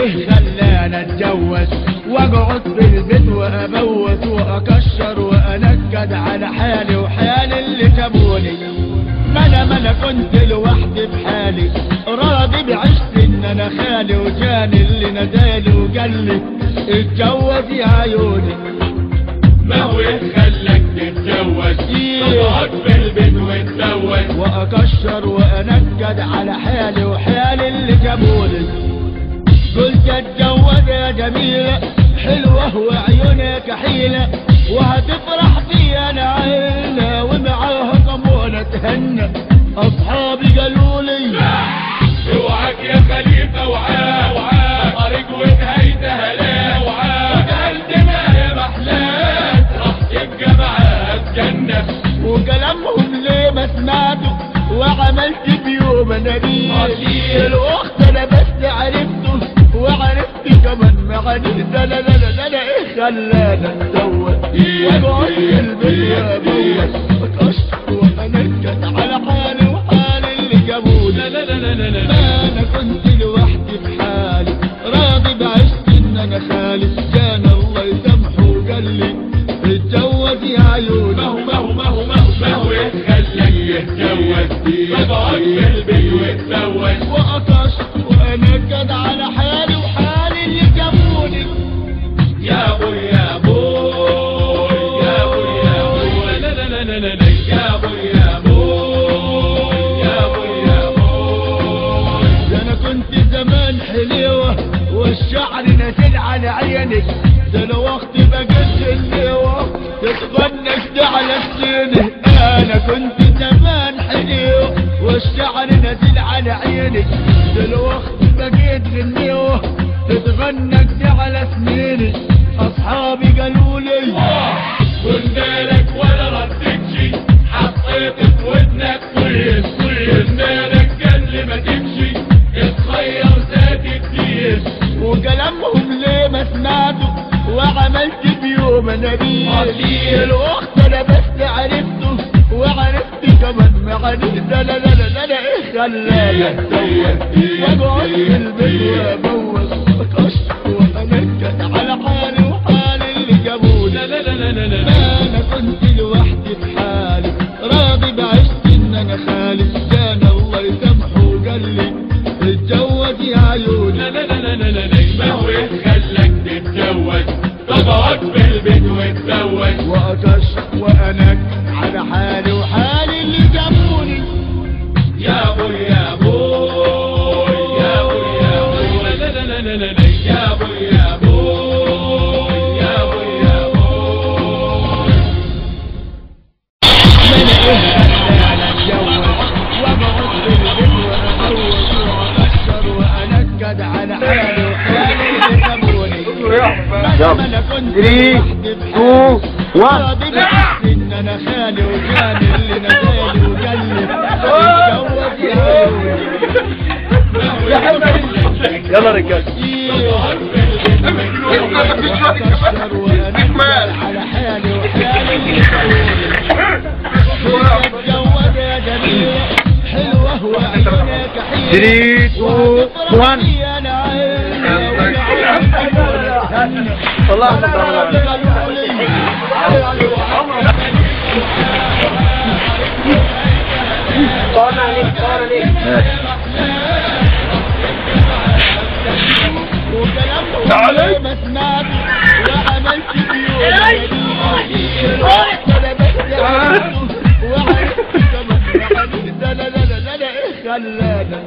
ايه خلانا اتجوز واقعد في البيت وابوس واكشر وانكد على حالي وحال اللي جابوني. ما انا كنت لوحدي بحالي راضي بعشت ان انا خالي، وجاني اللي نادالي وقال لي اتجوز يا عيوني. ما هو يخلك تتجوز تقعد في البيت وتزوج واكشر وانكد على حالي وحال اللي جابوني. قلت اتجوز يا جميلة حلوة وعيونك حيلة، وهتفرح في انا عيلة ومعاها كمونة تهنى. اصحابي قالوا لي اوعك يا خليفة وعاء طريق ونهايتها لا وقلت ما يا محلات راح تبقى معاك جنة. وكلامهم ليه ما سمعته وعملت بيوم نبيل. الوقت انا بس عرفته وعرفت كمان معاني. ده لا لا لا لا ايه خلانا اتزوج واقعد في البيت وابوس اتقشر وانكد على حالي وحال اللي جابوني. لا لا لا لا لا ما انا كنت لوحدي بحالي راضي بعشت ان انا خالي. كان الله يسامحه وقال لي اتجوز يا عيوني. ما هو يخليك تتجوز تقعد في البيت وتزوج واكشر وانكد على حالي وحال اللي جابوني. يا ابوي يا ابوي يا ابوي يا ابوي لا لا لا لا لا يا ابوي يا ابوي يا ابوي يا ابوي. ده انا كنت زمان حليوة والشعر نازل على عينك. ده انا وقت بقيت الليوة تتغنش على السنة. انا كنت زمان حليوة والشعر نازل على عينك. ده الوقت بقيت غنيوة تتغنش على سنيني. اصحابي قالوا لي قلنا لك ولا ردتش حطيت في ودنك كويس قلنا لك كان اللي ما تمشي اتخير زاد كتير. وكلامهم ليه ما سمعته وعملت بيوم نبيل. الوقت انا بس عرفته وعرفت كمان معاني. ده لا لا لا لا ايه خلانا اتزوج واقعد في البيت وابوس اكشر وانكد على حالي وحال اللي جابوني. لا لا لا لا لا ما انا كنت لوحدي بحالي راضي بعشت ان انا خالي. كان الله يسامحه وقال لي اتجوز يا عيوني. لا لا لا لا لا ما هو يخلك تتجوز تقعد في البيت وتزوج واكشر وانكد على حالي وحال اللي جابوني. يا ابوي يا ابوي يا ابوي يا ابوي لا لا لا لا لا يا ابوي يا ابوي يا ابوي يا ابوي. من ايه خلانا اتجوز واقعد في البيت وابوس واكشر وانكد على حالي وحال اللي جابوني. ما انا كنت لوحدي بحالي راضي بعشت ان انا خالي، وكان اللي نادالي وقال لي اتجوز يا عيوني. يلا رجال واكشر وانكد على حالي وحال اللي جابوني. اتجوز يا جميلة حلوة وعيونك حيلة 3 2 1 طلعنا تعالي ما سمعت وعملت بيوم وعرفت كمان. ده لا لا لا لا ايه خلانا